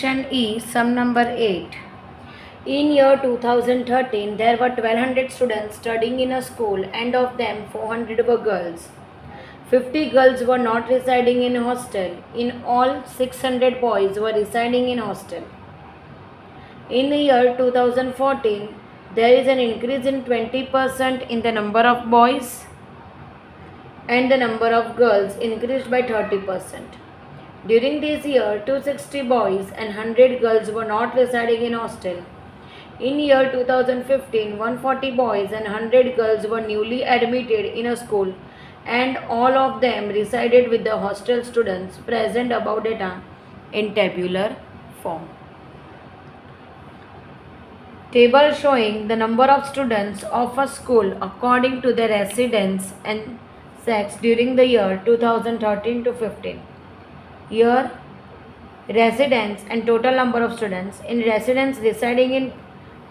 Section E, sum number 8. In year 2013, there were 1200 students studying in a school, and of them 400 were girls. 50 girls were not residing in hostel. In all, 600 boys were residing in hostel. In the year 2014, there is an increase in 20% in the number of boys, and the number of girls increased by 30%. During this year, 260 boys and 100 girls were not residing in hostel. In year 2015, 140 boys and 100 girls were newly admitted in a school, and all of them resided with the hostel students. Present above data in tabular form. Table showing the number of students of a school according to their residence and sex during the year 2013 to 15. Here, residence and total number of students. In residence, residing in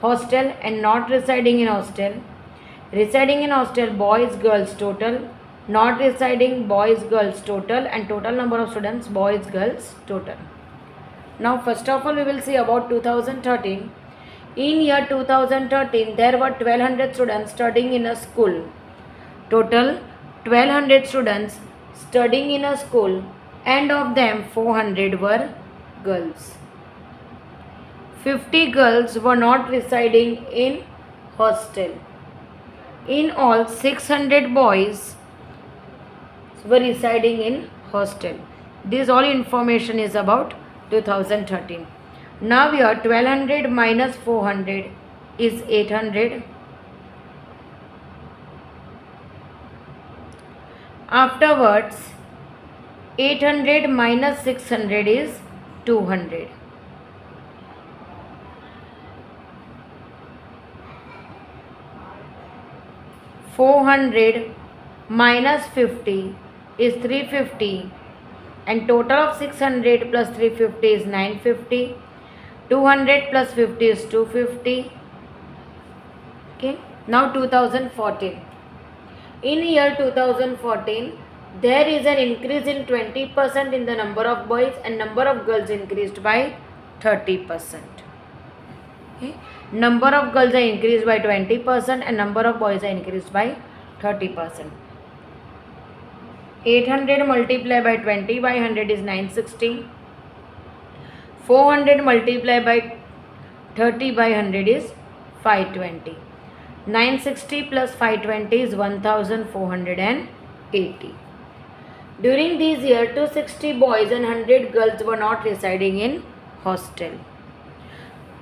hostel and not residing in hostel. Residing in hostel, boys, girls total. Not residing, boys, girls total, and total number of students, boys, girls total. Now, first of all, we will see about 2013. In year 2013, there were 1200 students studying in a school. Total 1200 students studying in a school, and of them 400 were girls. 50 girls were not residing in hostel. In all, 600 boys were residing in hostel. This all information is about 2013. Now here 1200 minus 400 is 800. Afterwards, 800 minus 600 is 200. $400 minus 50 is 350, and total of 600 plus 350 is 950. 200 plus 50 is 250. Okay. Now 2014. In year 2014, there is an increase in 20% in the number of boys, and number of girls increased by 30%. Okay. Number of girls are increased by 20% and number of boys are increased by 30%. 800 multiplied by 20 by 100 is 960. 400 multiplied by 30 by 100 is 520. 960 plus 520 is 1480. During these year, 260 boys and 100 girls were not residing in hostel.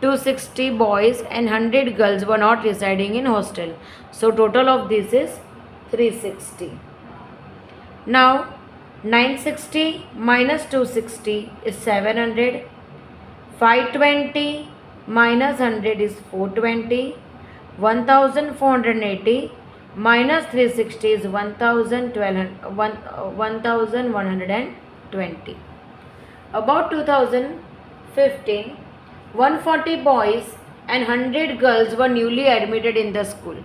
260 boys and 100 girls were not residing in hostel. So total of this is 360. Now 960 minus 260 is 700. 520 minus 100 is 420. 1480 minus 360 is 1120. About 2015, 140 boys and 100 girls were newly admitted in the school.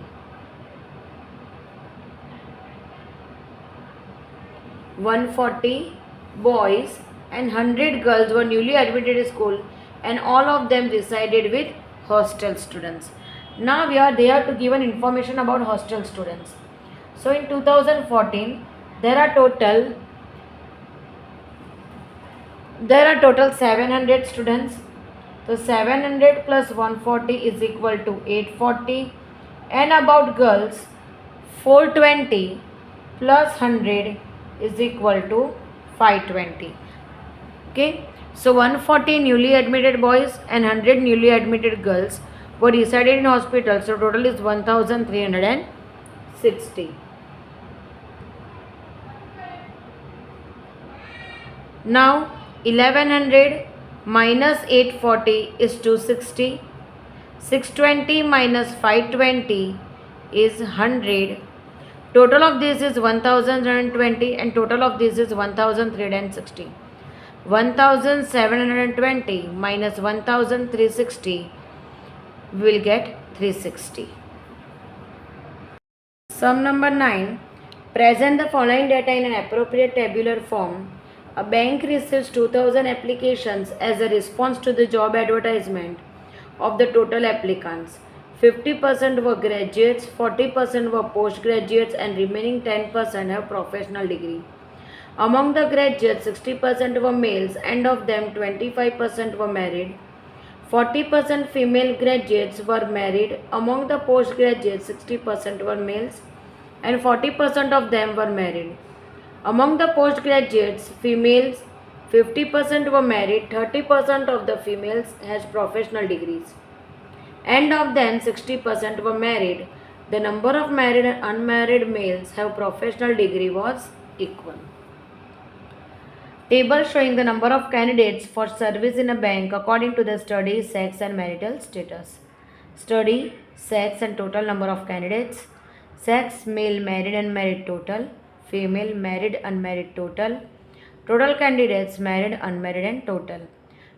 Boys and 100 girls were newly admitted in school, and all of them resided with hostel students. Now we are there to give an information about hostel students. So in 2014, there are total 700 students. So 700 plus 140 is equal to 840, and about girls, 420 plus 100 is equal to 520. Okay, so 140 newly admitted boys and 100 newly admitted girls were resided in hospital. So total is 1360. Now 1100 minus 840 is 260. 620 minus 520 is 100. Total of this is 1020, and total of this is 1360. 1720 minus 1360, we will get 360. Sum number 9. Present the following data in an appropriate tabular form. A bank receives 2000 applications as a response to the job advertisement. Of the total applicants, 50% were graduates, 40% were postgraduates, and remaining 10% have professional degree. Among the graduates, 60% were males, and of them 25% were married. 40% female graduates were married. Among the postgraduates, 60% were males and 40% of them were married. Among the postgraduates, females, 50% were married, 30% of the females has professional degrees, and of them 60% were married. The number of married and unmarried males have professional degree was equal. Table showing the number of candidates for service in a bank according to the study, sex and marital status. Study, sex and total number of candidates. Sex, male, married, unmarried total. Female, married, unmarried total. Total candidates, married, unmarried and total.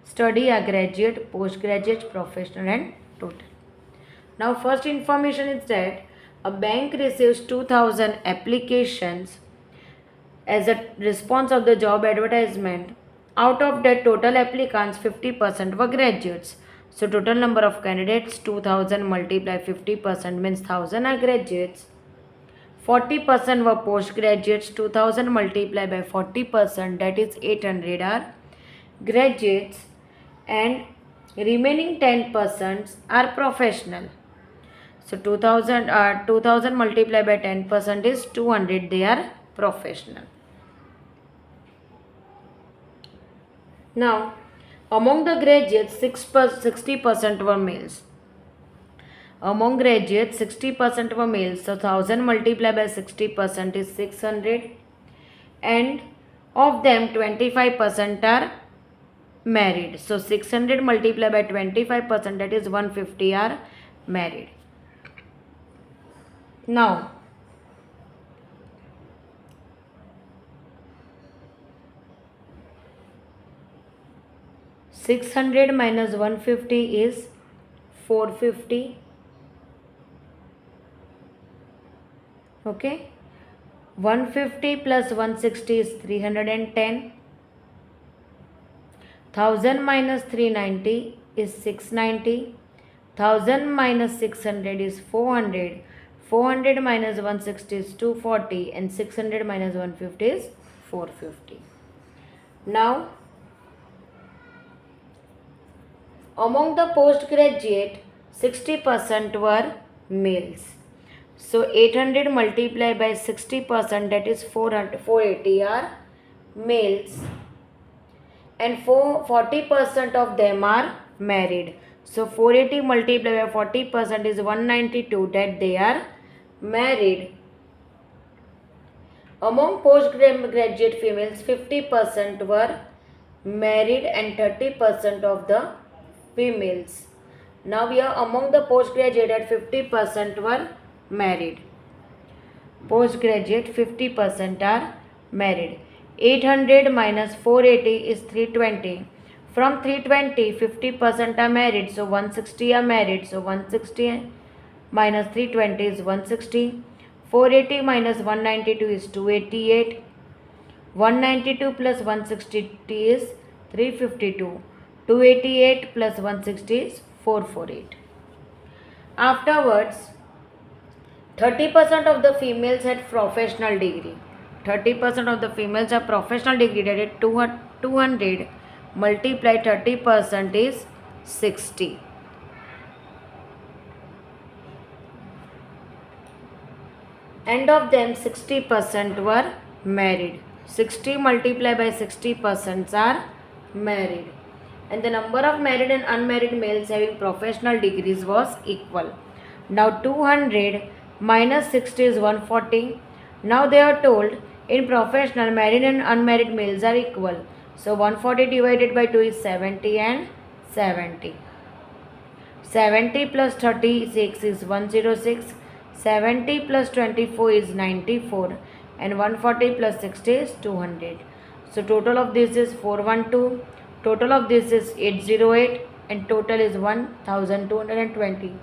Study are graduate, postgraduate, professional and total. Now first information is that a bank receives 2000 applications as a response of the job advertisement. Out of that total applicants, 50% were graduates. So total number of candidates 2000 multiplied 50% means 1000 are graduates. 40% were postgraduates. 2000 multiplied by 40% that is 800 are graduates, and remaining 10% are professional. So 2000 multiplied by 10% is 200, they are professional. Now, among the graduates, 60% were males. Among graduates, 60% were males. So 1000 multiplied by 60% is 600. And of them, 25% are married. So 600 multiplied by 25%, that is 150 are married. Now, (600 minus 150 is 450). Okay. 150 plus 160 is 310. 1000 minus 390 is 690. 1000 minus 600 is 400. 400 minus 160 is 240, and 600 minus 150 is 450. Now, among the postgraduate, 60% were males. So 800 multiplied by 60%, that is 480 are males, and 40% of them are married. So 480 multiplied by 40% is 192, that they are married. Among postgraduate females, 50% were married and 30% of the females. Now we are among the postgraduate at 50% were married. Postgraduate 50% are married. 800 minus 480 is 320. From 320, 50% are married, so 160 are married. So 160 minus 320 is 160. 480 minus 192 is 288. 192 plus 160 is 352. 288 plus 160 is 448. Afterwards, 30% of the females had professional degree. 30% of the females have professional degree, that is 200 multiplied 30% is 60. And of them 60% were married. 60 multiplied by 60% are married. And the number of married and unmarried males having professional degrees was equal. Now 200 minus 60 is 140. Now they are told in professional, married and unmarried males are equal. So 140 divided by 2 is 70 and 70. 70 plus 36 is 106. 70 plus 24 is 94. And 140 plus 60 is 200. So total of this is 412. Total of this is 808. And total is 1220.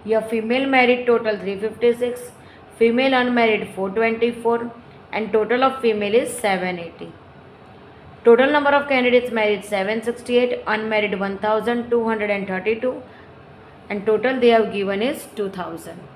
Your female married total 356. Female unmarried 424. And total of female is 780. Total number of candidates married 768, unmarried 1232, and total they have given is 2000.